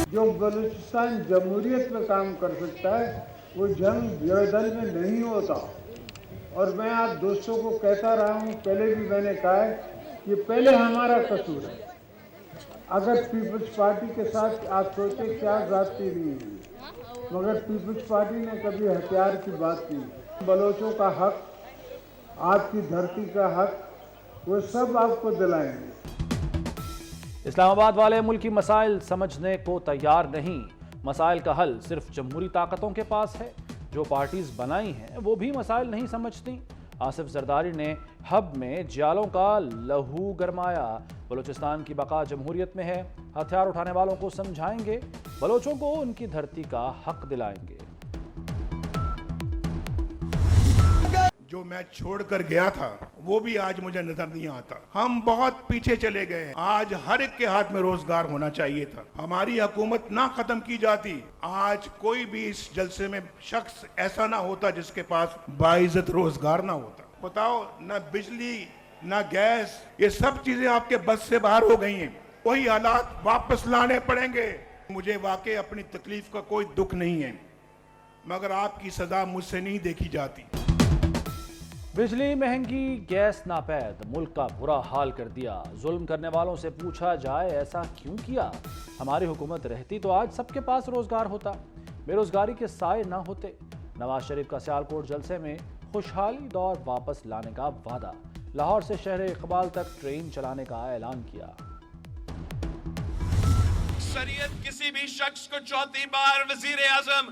जो बलूचिस्तान जमहूरियत में काम कर सकता है वो जंग जर्दन में नहीं होता। और मैं आप दोस्तों को कहता रहा हूँ, पहले भी मैंने कहा है कि पहले हमारा कसूर है। अगर पीपल्स पार्टी के साथ आप सोचे क्या जाती नहीं हुई, मगर पीपल्स पार्टी ने कभी हथियार की बात नहीं। बलोचों का हक, आपकी धरती का हक, वो सब आपको दिलाएंगे। इस्लामाबाद वाले मुल्की मसाइल समझने को तैयार नहीं। मसाइल का हल सिर्फ जमहूरी ताकतों के पास है। जो पार्टीज बनाई हैं वो भी मसाइल नहीं समझती। आसिफ जरदारी ने हब में जियालों का लहू गरमाया। बलूचिस्तान की बका जमहूरियत में है। हथियार उठाने वालों को समझाएंगे, बलोचों को उनकी धरती का हक दिलाएंगे। जो मैं छोड़कर गया था वो भी आज मुझे नजर नहीं आता। हम बहुत पीछे चले गए हैं। आज हर एक के हाथ में रोजगार होना चाहिए था। हमारी हुकूमत ना खत्म की जाती, आज कोई भी इस जलसे में शख्स ऐसा ना होता जिसके पास बाइज्जत रोजगार ना होता। बताओ, ना बिजली ना गैस, ये सब चीजें आपके बस से बाहर हो गई हैं। वही हालात वापस लाने पड़ेंगे। मुझे वाकई अपनी तकलीफ का कोई दुख नहीं है, मगर आपकी सजा मुझसे नहीं देखी जाती। बिजली महंगी, गैस नापैद, मुल्क का बुरा हाल कर दिया। जुल्म करने वालों से पूछा जाए ऐसा क्यों किया। हमारी हुकूमत रहती तो आज सबके पास रोजगार होता, बेरोजगारी के साए ना होते। नवाज शरीफ का सियालकोट जलसे में खुशहाली दौर वापस लाने का वादा। लाहौर से शहर इकबाल तक ट्रेन चलाने का ऐलान किया। शरीयत किसी भी शख्स को चौथी बार वजीर आजम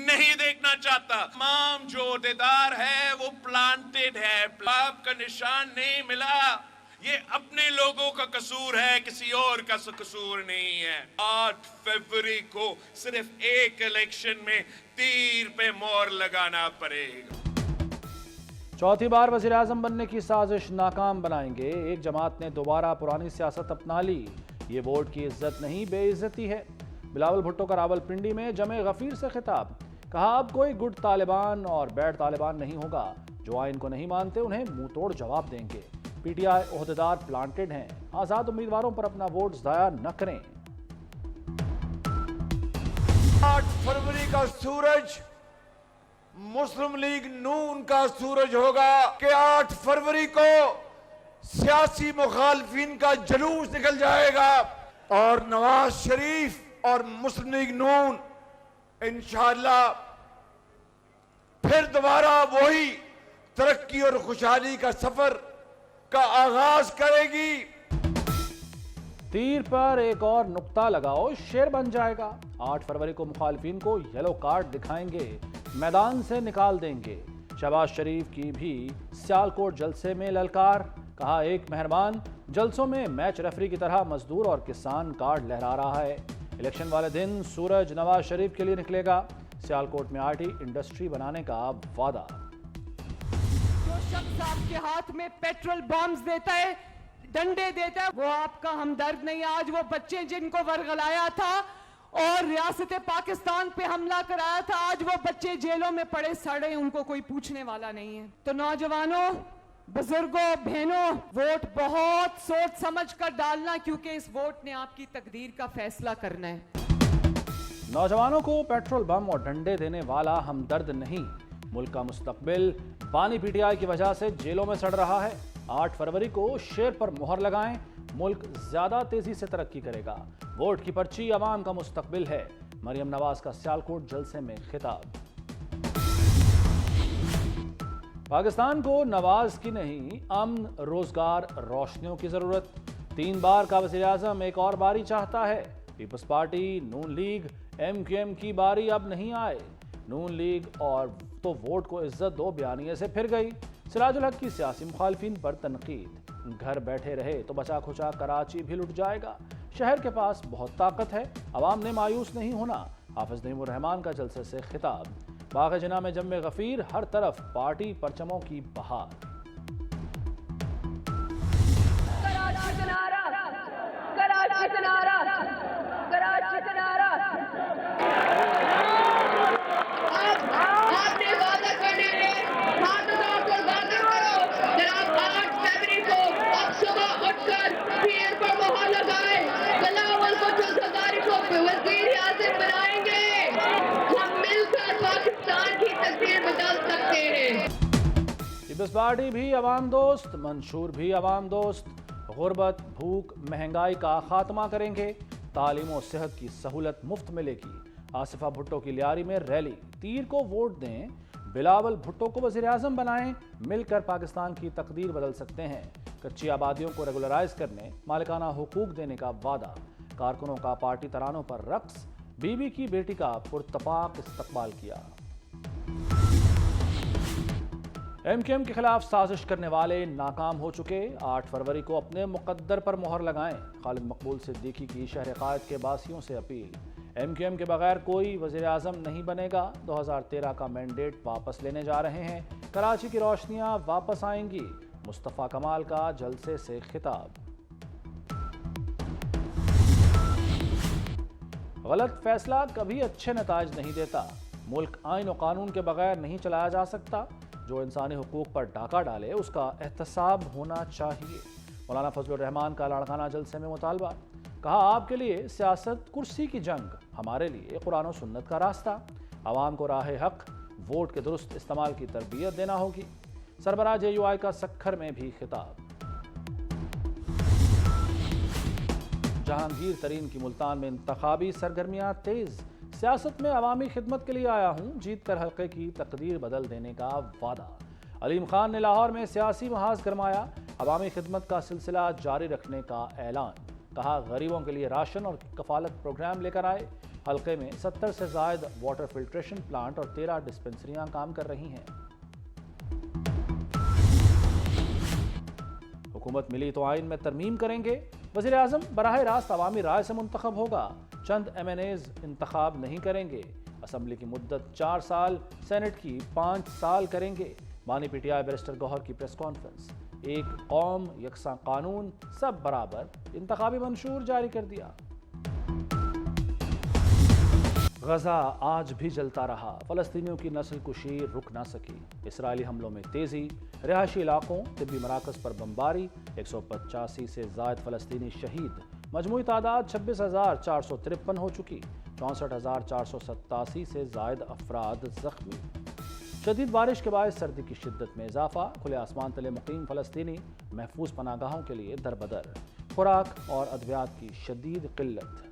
नहीं देखना चाहता। तमाम जो अहदेदार है वो प्लांटेड है, आपका निशान नहीं मिला। ये अपने लोगों का कसूर है, किसी और का कसूर नहीं है। 8 फरवरी को सिर्फ एक इलेक्शन में तीर पे मोहर लगाना पड़ेगा। चौथी बार वजीर आजम बनने की साजिश नाकाम बनाएंगे। एक जमात ने दोबारा पुरानी सियासत अपना ली। ये वोट की इज्जत नहीं, बेइज्जती है। बिलावल भुट्टो का रावलपिंडी में जमे गफीर से खिताब। कहा, अब कोई गुड तालिबान और बैड तालिबान नहीं होगा। जो आइन को नहीं मानते उन्हें मुंह तोड़ जवाब देंगे। पीटीआई ओहदेदार प्लांटेड हैं। आजाद उम्मीदवारों पर अपना वोट जाया न करें। 8 फरवरी का सूरज मुस्लिम लीग नून का सूरज होगा कि 8 फरवरी को सियासी मुखालफिन का जुलूस निकल जाएगा और नवाज शरीफ और मुस्लिम लीग नून इंशाअल्लाह फिर दोबारा वही तरक्की और खुशहाली का सफर का आगाज करेगी। तीर पर एक और नुक्ता लगाओ, शेर बन जाएगा। 8 फरवरी को मुखालफिन को येलो कार्ड दिखाएंगे, मैदान से निकाल देंगे। शहबाज शरीफ की भी सियालकोट जलसे में ललकार। कहा, एक मेहरबान जलसों में मैच रेफरी की तरह मजदूर और किसान कार्ड लहरा रहा है। इलेक्शन वाले दिन सूरज नवाज शरीफ के लिए निकलेगा। सियालकोट में आईटी इंडस्ट्री बनाने का वादा। जो शख्स आपके हाथ में पेट्रोल बॉम्ब्स देता है, डंडे देता है, वो आपका हमदर्द नहीं। आज वो बच्चे जिनको वर्गलाया था और रियासत पाकिस्तान पे हमला कराया था, आज वो बच्चे जेलों में पड़े सड़े, उनको कोई पूछने वाला नहीं है। तो नौजवानों, बुजुर्गों, बहनों, वोट बहुत सोच समझ कर डालना, क्योंकि इस वोट ने आपकी तकदीर का फैसला करना है। नौजवानों को पेट्रोल बम और डंडे देने वाला हमदर्द नहीं। मुल्क का मुस्तकबिल बानी पीटीआई की वजह से जेलों में सड़ रहा है। 8 फरवरी को शेर पर मोहर लगाएं, मुल्क ज्यादा तेजी से तरक्की करेगा। वोट की पर्ची अवाम का मुस्तकबिल है। मरियम नवाज का सियालकोट जलसे में खिताब। पाकिस्तान को नवाज की नहीं, अमन, रोजगार, रोशनियों की जरूरत। 3 बार का वज़ीर आज़म एक और बारी चाहता है। पीपल्स पार्टी, नून लीग, MQM की बारी अब नहीं आए। नून लीग और तो वोट को इज्जत दो बयानिए से फिर गई। सिराजुल हक की सियासी मुखालफिन पर तनकीद। घर बैठे रहे तो बचा खुचा कराची भी लुट जाएगा। शहर के पास बहुत ताकत है, अवाम ने मायूस नहीं होना। हाफिज नईमुर रहमान का जलसे से खिताब। बाग़ जिना में जम्मे गफीर, हर तरफ पार्टी परचमों की बहार। वजीर پیپلز پارٹی بھی عوام دوست، منشور بھی عوام دوست، غربت، بھوک، مہنگائی کا خاتمہ کریں گے، تعلیم و صحت کی سہولت مفت ملے گی۔ آصفہ بھٹو کی لیاری میں ریلی، تیر کو ووٹ دیں، بلاول بھٹو کو وزیر اعظم بنائیں، مل کر پاکستان کی تقدیر بدل سکتے ہیں۔ کچی آبادیوں کو ریگولرائز کرنے، مالکانہ حقوق دینے کا وعدہ، کارکنوں کا پارٹی ترانوں پر رقص، بیوی کی بیٹی کا پرتپاک استقبال کیا۔ ایم کیو ایم کے خلاف سازش کرنے والے ناکام ہو چکے، 8 فروری کو اپنے مقدر پر مہر لگائیں، خالد مقبول صدیقی کی شہر قائد کے باسیوں سے اپیل۔ ایم کیو ایم کے بغیر کوئی وزیر اعظم نہیں بنے گا، 2013 کا مینڈیٹ واپس لینے جا رہے ہیں، کراچی کی روشنیاں واپس آئیں گی، مصطفیٰ کمال کا جلسے سے خطاب۔ غلط فیصلہ کبھی اچھے نتائج نہیں دیتا، ملک آئین و قانون کے بغیر نہیں چلایا جا سکتا، جو انسانی حقوق پر ڈاکہ ڈالے اس کا احتساب ہونا چاہیے۔ مولانا فضل الرحمان کا لاڑکانہ جلسے میں مطالبہ، کہا آپ کے لیے سیاست کرسی کی جنگ، ہمارے لیے قرآن و سنت کا راستہ، عوام کو راہ حق، ووٹ کے درست استعمال کی تربیت دینا ہوگی۔ سربراہ جے یو آئی کا سکھر میں بھی خطاب۔ جہانگیر ترین کی ملتان میں انتخابی سرگرمیاں تیز، سیاست میں عوامی خدمت کے لیے آیا ہوں، جیت کر حلقے کی تقدیر بدل دینے کا وعدہ۔ علیم خان نے لاہور میں سیاسی محاذ گرمایا، عوامی خدمت کا سلسلہ جاری رکھنے کا اعلان، کہا غریبوں کے لیے راشن اور کفالت پروگرام لے کر آئے۔ حلقے میں 70 سے زائد واٹر فلٹریشن پلانٹ اور 13 ڈسپنسریاں کام کر رہی ہیں۔ حکومت ملی تو آئین میں ترمیم کریں گے، وزیر اعظم براہ راست عوامی رائے سے منتخب ہوگا، چند ایم این ایز انتخاب نہیں کریں گے، اسمبلی کی مدت 4 سال، سینٹ کی 5 سال کریں گے۔ بانی پی ٹی آئی بیرسٹر گوہر کی پریس کانفرنس، ایک قوم یکساں قانون سب برابر، انتخابی منشور جاری کر دیا۔ غزہ آج بھی جلتا رہا، فلسطینیوں کی نسل کشی رک نہ سکی، اسرائیلی حملوں میں تیزی، رہائشی علاقوں، طبی مراکز پر بمباری، 185 سے زائد فلسطینی شہید، مجموعی تعداد 26,453 ہو چکی، 64,487 سے زائد افراد زخمی۔ شدید بارش کے باعث سردی کی شدت میں اضافہ، کھلے آسمان تلے مقیم فلسطینی محفوظ پناہ گاہوں کے لیے دربدر، خوراک اور ادویات کی شدید قلت۔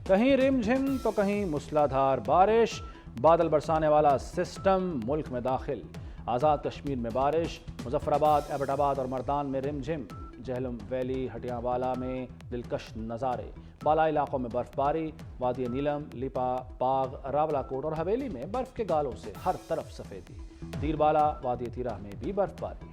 کہیں رم جھم تو کہیں موسلادھار بارش، بادل برسانے والا سسٹم ملک میں داخل، آزاد کشمیر میں بارش، مظفر آباد، ایبٹ آباد اور مردان میں رم جھم، جہلم ویلی، ہٹیاں والا میں دلکش نظارے، بالائی علاقوں میں برف باری، وادی نیلم، لیپا، باغ، راولا کوٹ اور حویلی میں برف کے گالوں سے ہر طرف سفیدی، دیر بالا، وادی تیرہ میں بھی برف باری۔